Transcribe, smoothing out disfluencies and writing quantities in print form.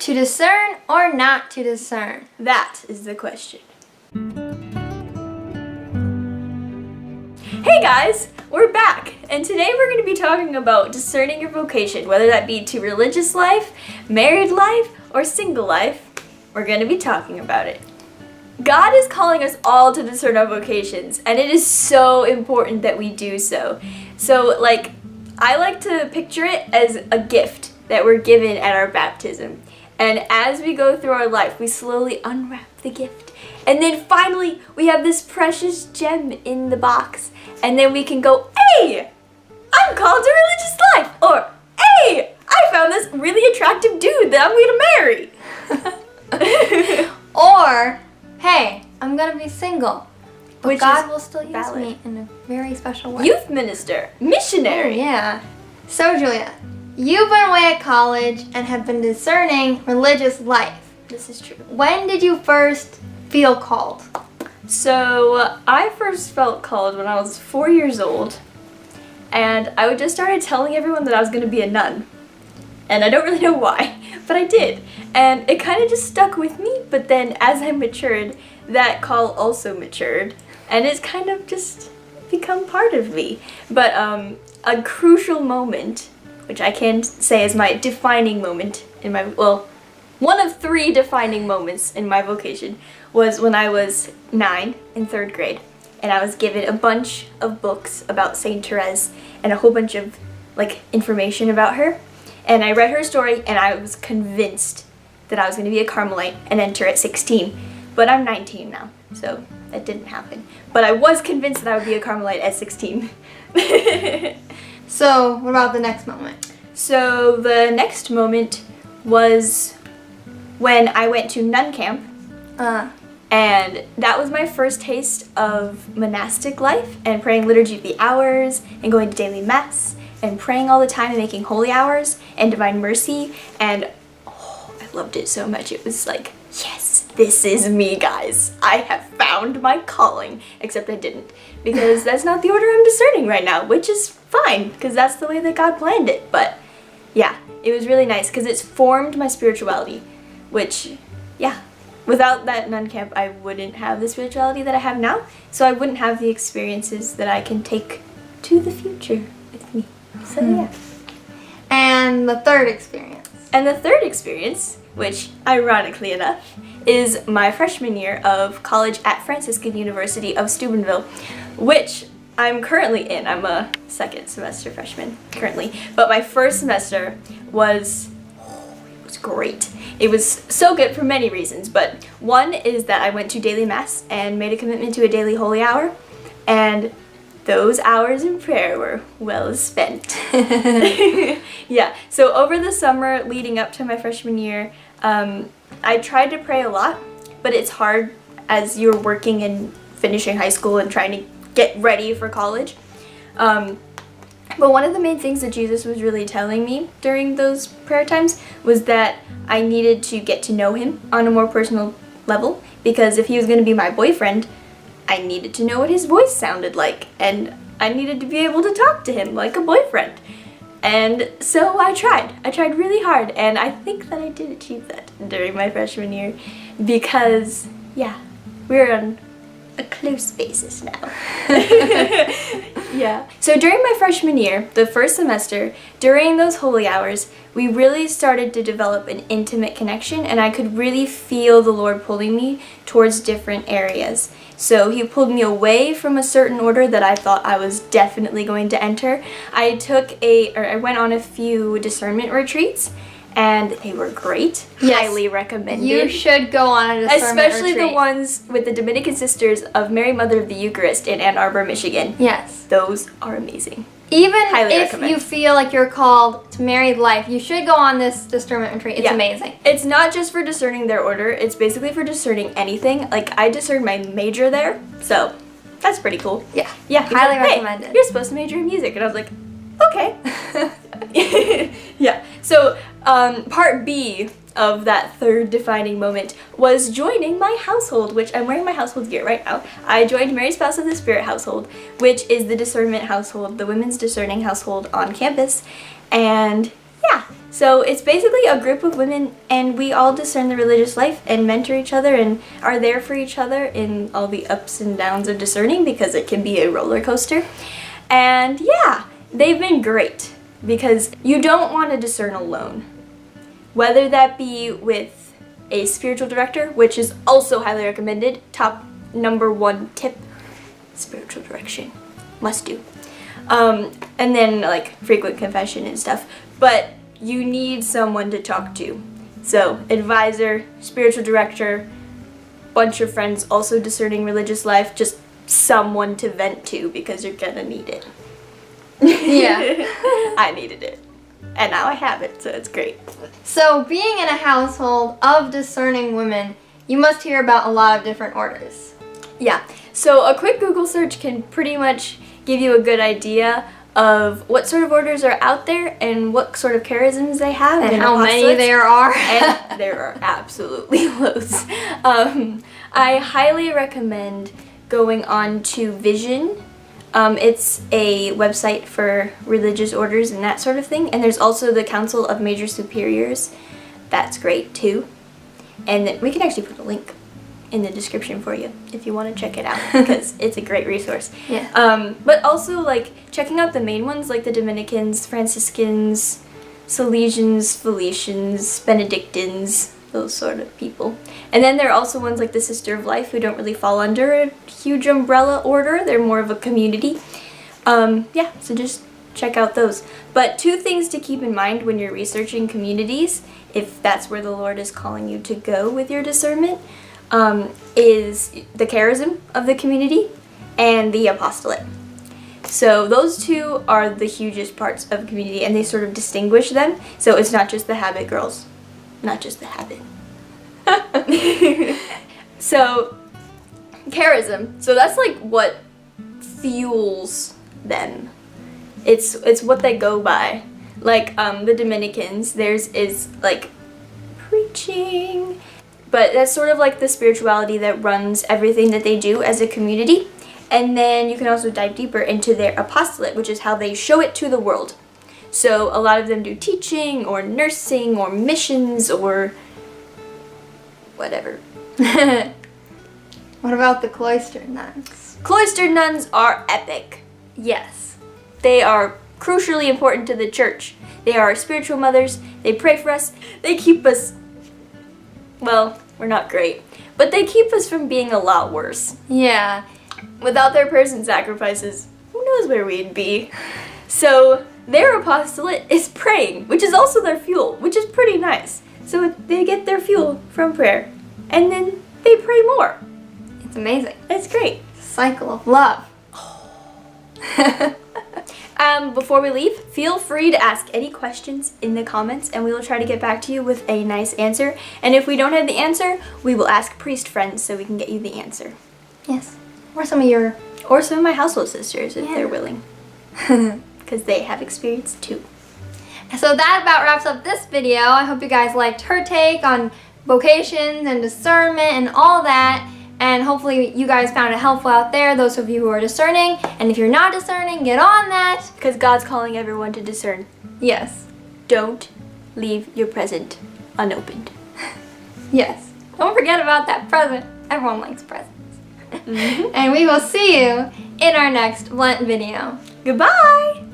To discern or not to discern? That is the question. Hey guys, we're back, and today we're going to be talking about discerning your vocation, whether that be to religious life, married life, or single life. We're going to be talking about it. God is calling us all to discern our vocations, and it is so important that we do so. So, I like to picture it as a gift that we're given at our baptism. And as we go through our life, we slowly unwrap the gift. And then finally, we have this precious gem in the box. And then we can go, hey, I'm called to religious life. Or, hey, I found this really attractive dude that I'm going to marry. Or, hey, I'm going to be single. But Which God is will still use valid. me in a very special way. Youth minister, missionary. Oh, yeah. So, Julia, you've been away at college and have been discerning religious life. This is true. When did you first feel called? So I first felt called when I was 4 years old, and I just started telling everyone that I was going to be a nun. And I don't really know why, but I did. And it kind of just stuck with me, but then as I matured, that call also matured, and it's kind of just become part of me. But a crucial moment, which I can say is my defining moment in my, one of 3 defining moments in my vocation, was when I was 9 in 3rd grade, and I was given a bunch of books about Saint Therese and a whole bunch of information about her, and I read her story and I was convinced that I was going to be a Carmelite and enter at 16, but I'm 19 now, so that didn't happen. But I was convinced that I would be a Carmelite at 16. So, what about the next moment? So the next moment was when I went to nun camp. And that was my first taste of monastic life and praying liturgy of the hours and going to daily mass and praying all the time and making holy hours and divine mercy, and I loved it so much. It was like, yes, this is me, guys. I have found my calling, except I didn't, because that's not the order I'm discerning right now, which is fine because that's the way that God planned it. But yeah, it was really nice because it's formed my spirituality, which, yeah, without that nun camp, I wouldn't have the spirituality that I have now, so I wouldn't have the experiences that I can take to the future with me. So yeah. And the third experience? And the third experience, which ironically enough, is my freshman year of college at Franciscan University of Steubenville, which I'm currently in. I'm a 2nd semester freshman currently, but my first semester was great. It was so good for many reasons, but one is that I went to daily mass and made a commitment to a daily holy hour, and those hours in prayer were well spent. Yeah, so over the summer leading up to my freshman year, I tried to pray a lot, but it's hard as you're working and finishing high school and trying to get ready for college. But one of the main things that Jesus was really telling me during those prayer times was that I needed to get to know him on a more personal level, because if he was going to be my boyfriend, I needed to know what his voice sounded like, and I needed to be able to talk to him like a boyfriend. And so I tried really hard, and I think that I did achieve that during my freshman year, because yeah, we're on a close basis now. Yeah. So during my freshman year, the first semester, during those holy hours, we really started to develop an intimate connection, and I could really feel the Lord pulling me towards different areas. So he pulled me away from a certain order that I thought I was definitely going to enter. I went on a few discernment retreats, and they were great. Yes. Highly recommended. You should go on a discernment Especially retreat. the ones with the Dominican Sisters of Mary Mother of the Eucharist in Ann Arbor, Michigan. Yes. Those are amazing. Even Highly if recommend. you feel like you're called to married life, you should go on this discernment retreat. It's Yeah. amazing. It's not just for discerning their order, it's basically for discerning anything. I discerned my major there, so that's pretty cool. Yeah. Yeah, Highly hey, recommended. you're supposed to major in music, and I was like, okay. Yeah, so part B of that third defining moment was joining my household, which I'm wearing my household gear right now. I joined Mary Spouse of the Spirit household, which is the discernment household, the women's discerning household on campus. And yeah, So it's basically a group of women, and we all discern the religious life and mentor each other and are there for each other in all the ups and downs of discerning, because it can be a roller coaster. And yeah, they've been great because you don't want to discern alone. Whether that be with a spiritual director, which is also highly recommended, top number 1 tip, spiritual direction, must do. And then like frequent confession and stuff. But you need someone to talk to. So advisor, spiritual director, bunch of friends also discerning religious life, just someone to vent to because you're gonna need it. Yeah. I needed it. And now I have it, so it's great. So being in a household of discerning women, you must hear about a lot of different orders. Yeah, so a quick Google search can pretty much give you a good idea of what sort of orders are out there and what sort of charisms they have. And how many there are. And there are absolutely loads. I highly recommend going on to Vision. It's a website for religious orders and that sort of thing. And there's also the Council of Major Superiors. That's great too. And we can actually put a link in the description for you if you want to check it out, because it's a great resource. Yeah. But also like checking out the main ones like the Dominicans, Franciscans, Salesians, Felicians, Benedictines, those sort of people. And then there are also ones like the Sister of Life who don't really fall under a huge umbrella order. They're more of a community. Yeah, so just check out those. But 2 things to keep in mind when you're researching communities, if that's where the Lord is calling you to go with your discernment, is the charism of the community and the apostolate. So those 2 are the hugest parts of a community, and they sort of distinguish them. So it's not just the habit, girls. Not just the habit. So, charism. So that's like what fuels them. It's what they go by. Like the Dominicans, theirs is like preaching. But that's sort of like the spirituality that runs everything that they do as a community. And then you can also dive deeper into their apostolate, which is how they show it to the world. So a lot of them do teaching or nursing or missions or whatever. What about the cloistered nuns? Cloistered nuns are epic. Yes. They are crucially important to the church. They are our spiritual mothers. They pray for us. They keep us, well, we're not great, but they keep us from being a lot worse. Yeah. Without their prayers and sacrifices, who knows where we'd be? So their apostolate is praying, which is also their fuel, which is pretty nice. So they get their fuel from prayer, and then they pray more. It's amazing. It's great. Cycle of love. Before we leave, feel free to ask any questions in the comments, and we will try to get back to you with a nice answer. And if we don't have the answer, we will ask priest friends so we can get you the answer. Yes. Or some of your... Or some of my household sisters if Yeah. they're willing. Because they have experience too. So that about wraps up this video. I hope you guys liked her take on vocations and discernment and all that. And hopefully you guys found it helpful out there, those of you who are discerning. And if you're not discerning, get on that. Because God's calling everyone to discern. Yes. Don't leave your present unopened. Yes. Don't forget about that present. Everyone likes presents. And we will see you in our next vLent video. Goodbye!